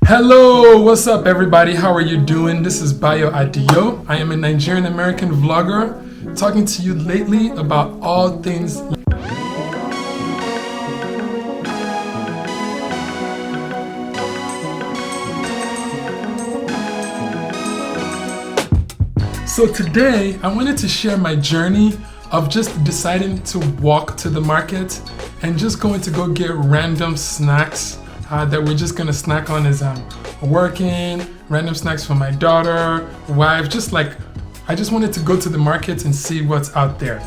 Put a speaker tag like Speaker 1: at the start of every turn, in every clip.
Speaker 1: Hello, what's up everybody? How are you doing? This is Bayo Adio. I am a Nigerian American vlogger talking to you lately about all things. So today I wanted to share my journey of just deciding to walk to the market and just going to go get random snacks that we're just gonna snack on as I'm working, random snacks for my daughter, wife, I just wanted to go to the market and see what's out there.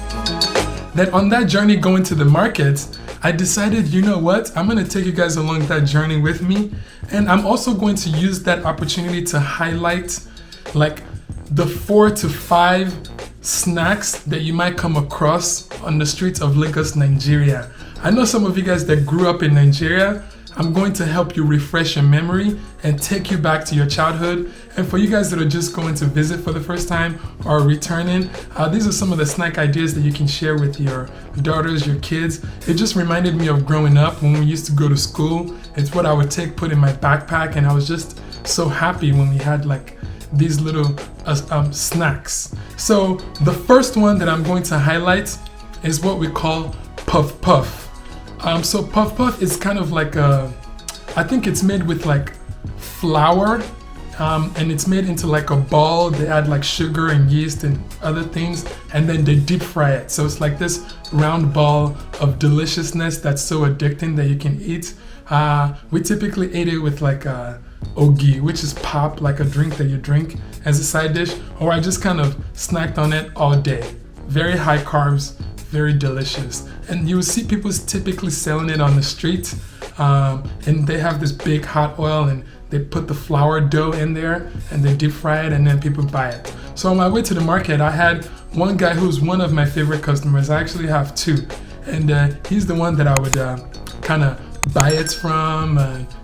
Speaker 1: Then on that journey going to the market, I decided, you know what, I'm gonna take you guys along that journey with me, and I'm also going to use that opportunity to highlight like the 4 to 5 snacks that you might come across on the streets of Lagos, Nigeria. I know some of you guys that grew up in Nigeria. I'm going to help you refresh your memory and take you back to your childhood. And for you guys that are just going to visit for the first time or returning, these are some of the snack ideas that you can share with your daughters, your kids. It just reminded me of growing up when we used to go to school. It's what I would put in my backpack, and I was just so happy when we had like these little snacks. So the first one that I'm going to highlight is what we call puff puff. So puff puff is kind of like I think it's made with like flour, and it's made into like a ball. They add like sugar and yeast and other things, and then they deep fry it. So it's like this round ball of deliciousness that's so addicting that you can eat. We typically ate it with like ogi, which is pop, like a drink that you drink as a side dish, or I just kind of snacked on it all day. Very high carbs, very delicious. And you will see people typically selling it on the street, and they have this big hot oil and they put the flour dough in there and they deep fry it, and then people buy it. So on my way to the market, I had one guy who's one of my favorite customers. I actually have two, and he's the one that I would kind of buy it from,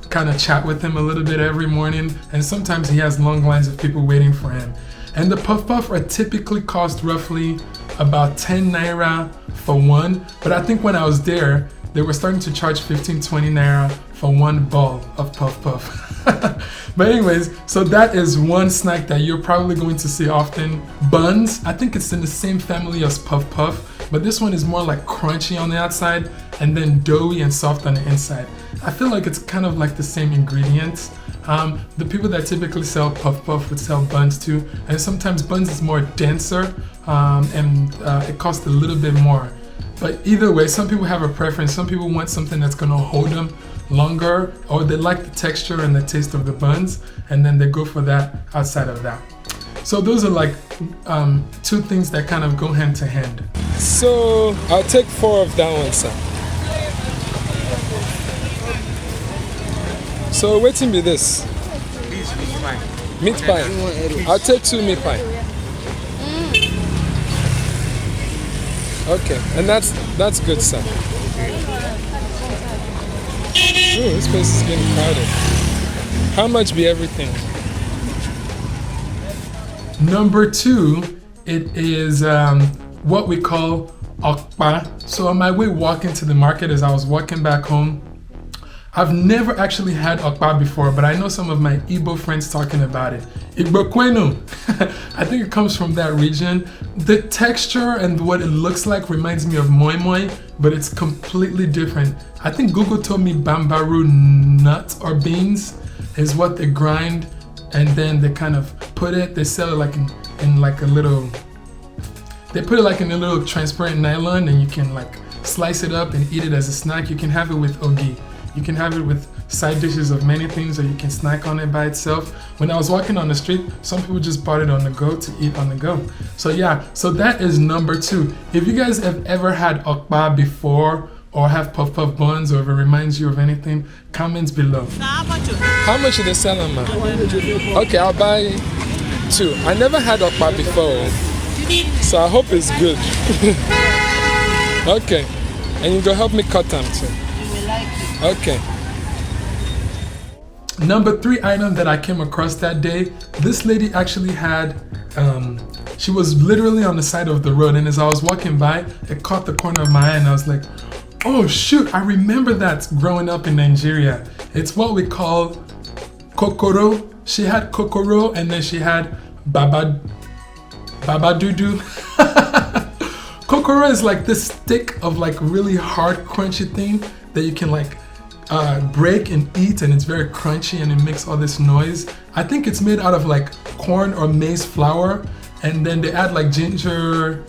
Speaker 1: kind of chat with him a little bit every morning, and sometimes he has long lines of people waiting for him. And the puff puff are typically cost roughly about 10 naira for one, but I think when I was there, they were starting to charge 15-20 naira for one ball of puff puff. But anyways, so that is one snack that you're probably going to see often. Buns, I think it's in the same family as puff puff, but this one is more like crunchy on the outside and then doughy and soft on the inside. I feel like it's kind of like the same ingredients. The people that typically sell puff puff would sell buns too, and sometimes buns is more denser, and it costs a little bit more. But either way, some people have a preference. Some people want something that's gonna hold them longer, or they like the texture and the taste of the buns, and then they go for that outside of that. So those are like two things that kind of go hand to hand. So I'll take 4 of that one, sir. So waiting be this.
Speaker 2: This meat pie.
Speaker 1: Meat pie. I'll take 2 meat pie. Okay, and that's good, sir. Ooh, this place is getting crowded. How much be everything? Number 2, it is what we call Akbar. So on my way walking to the market, as I was walking back home, I've never actually had Akbar before, but I know some of my Igbo friends talking about it. Igbo kwenu. I think it comes from that region. The texture and what it looks like reminds me of moi moi, but it's completely different. I think Google told me bambaru nuts or beans is what they grind, and then they kind of they sell it like in like a little, they put it like in a little transparent nylon, and you can like slice it up and eat it as a snack. You can have it with ogi. You can have it with side dishes of many things, or you can snack on it by itself. When I was walking on the street, some people just bought it on the go to eat on the go. So yeah, so that is number 2. If you guys have ever had Akbar before, or have puff puff buns, or if it reminds you of anything, comments below. How much are they selling, man? Okay, I'll buy 2. I never had Akbar before, so I hope it's good. Okay, and you go help me cut them too. Okay. Number 3 item that I came across that day, this lady actually had, she was literally on the side of the road, and as I was walking by, it caught the corner of my eye, and I was like, oh shoot, I remember that growing up in Nigeria. It's what we call Kokoro. She had Kokoro, and then she had Baba Dudu. Kokoro is like this stick of like really hard crunchy thing that you can like break and eat, and it's very crunchy and it makes all this noise. I think it's made out of like corn or maize flour, and then they add like ginger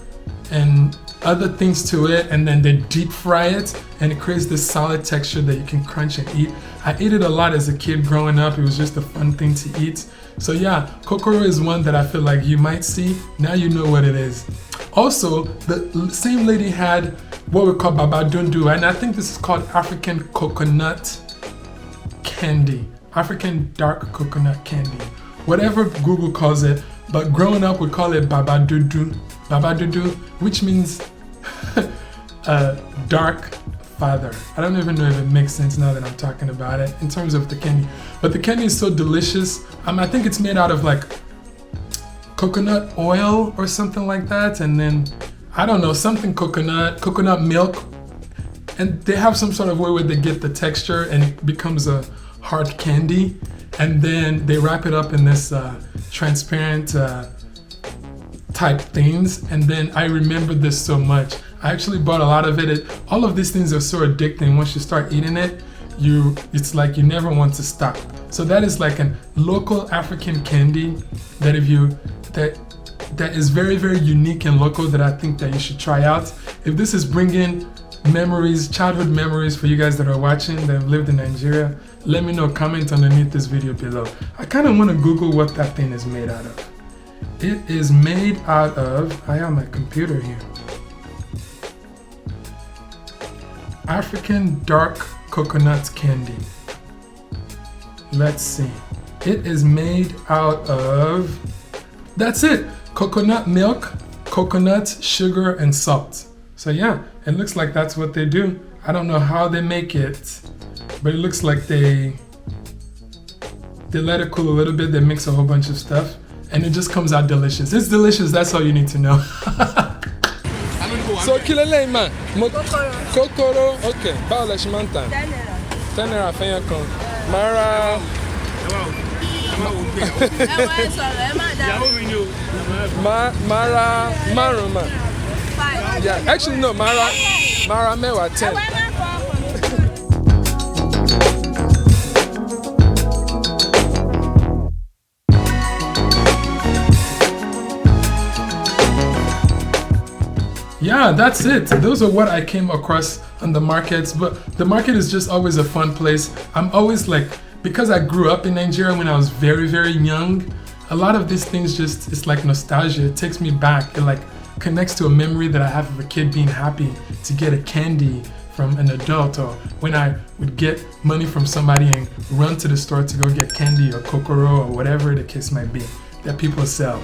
Speaker 1: and other things to it, and then they deep fry it, and it creates this solid texture that you can crunch and eat. I ate it a lot as a kid growing up. It was just a fun thing to eat. So yeah, Kokoro is one that I feel like you might see. Now you know what it is. Also, the same lady had what we call Baba Dudu, and I think this is called African coconut candy. African dark coconut candy. Whatever Google calls it, but growing up we call it Baba Dudu. Baba Dudu, which means dark father. I don't even know if it makes sense now that I'm talking about it in terms of the candy. But the candy is so delicious. I think it's made out of like coconut oil or something like that, and then I don't know, something coconut milk, and they have some sort of way where they get the texture and it becomes a hard candy, and then they wrap it up in this transparent type things. And then I remember this so much. I actually bought a lot of it. All of these things are so addicting. Once you start eating it, it's like you never want to stop. So that is like a local African candy that that is very, very unique and local, that I think that you should try out. If this is bringing memories, childhood memories for you guys that are watching that have lived in Nigeria, let me know, comment underneath this video below. I kind of want to Google what that thing is made out of. It is made out of, I have my computer here. African dark coconut candy. Let's see. It is made out of, that's it, coconut milk, coconut, sugar, and salt. So yeah, it looks like that's what they do. I don't know how they make it, but it looks like they let it cool a little bit. They mix a whole bunch of stuff, and it just comes out delicious. It's delicious, that's all you need to know. So kilele man, Kokoro, okay. Bao la shimanta. 10 naira fenya kon. Mara. Mara maruma. Yeah, actually no, Mara mewa 10. Yeah, that's it. Those are what I came across on the markets, but the market is just always a fun place. I'm always like, because I grew up in Nigeria when I was very, very young, a lot of these things just, it's like nostalgia. It takes me back. It like connects to a memory that I have of a kid being happy to get a candy from an adult, or when I would get money from somebody and run to the store to go get candy or Kokoro or whatever the case might be that people sell.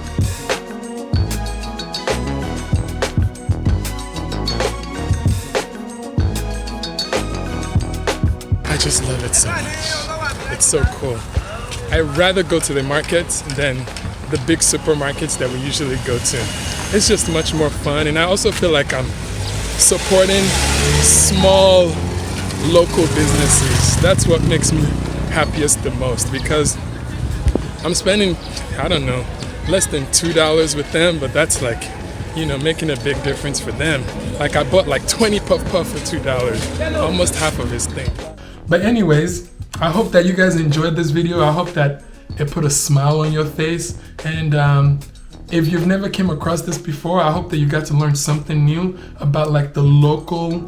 Speaker 1: I just love it so much. It's so cool. I'd rather go to the markets than the big supermarkets that we usually go to. It's just much more fun, and I also feel like I'm supporting small local businesses. That's what makes me happiest the most, because I'm spending, I don't know, less than $2 with them, but that's like, you know, making a big difference for them. Like I bought like 20 puff puff for $2, almost half of his thing. But anyways, I hope that you guys enjoyed this video. I hope that it put a smile on your face. And if you've never came across this before, I hope that you got to learn something new about like the local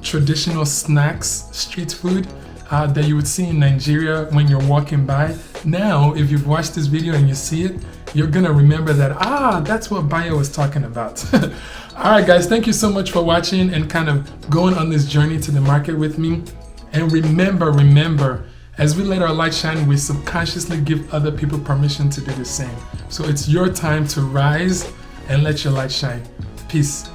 Speaker 1: traditional snacks, street food that you would see in Nigeria when you're walking by. Now, if you've watched this video and you see it, you're gonna remember that, that's what Bayo was talking about. Alright guys, thank you so much for watching and kind of going on this journey to the market with me. And remember, as we let our light shine, we subconsciously give other people permission to do the same. So it's your time to rise and let your light shine. Peace.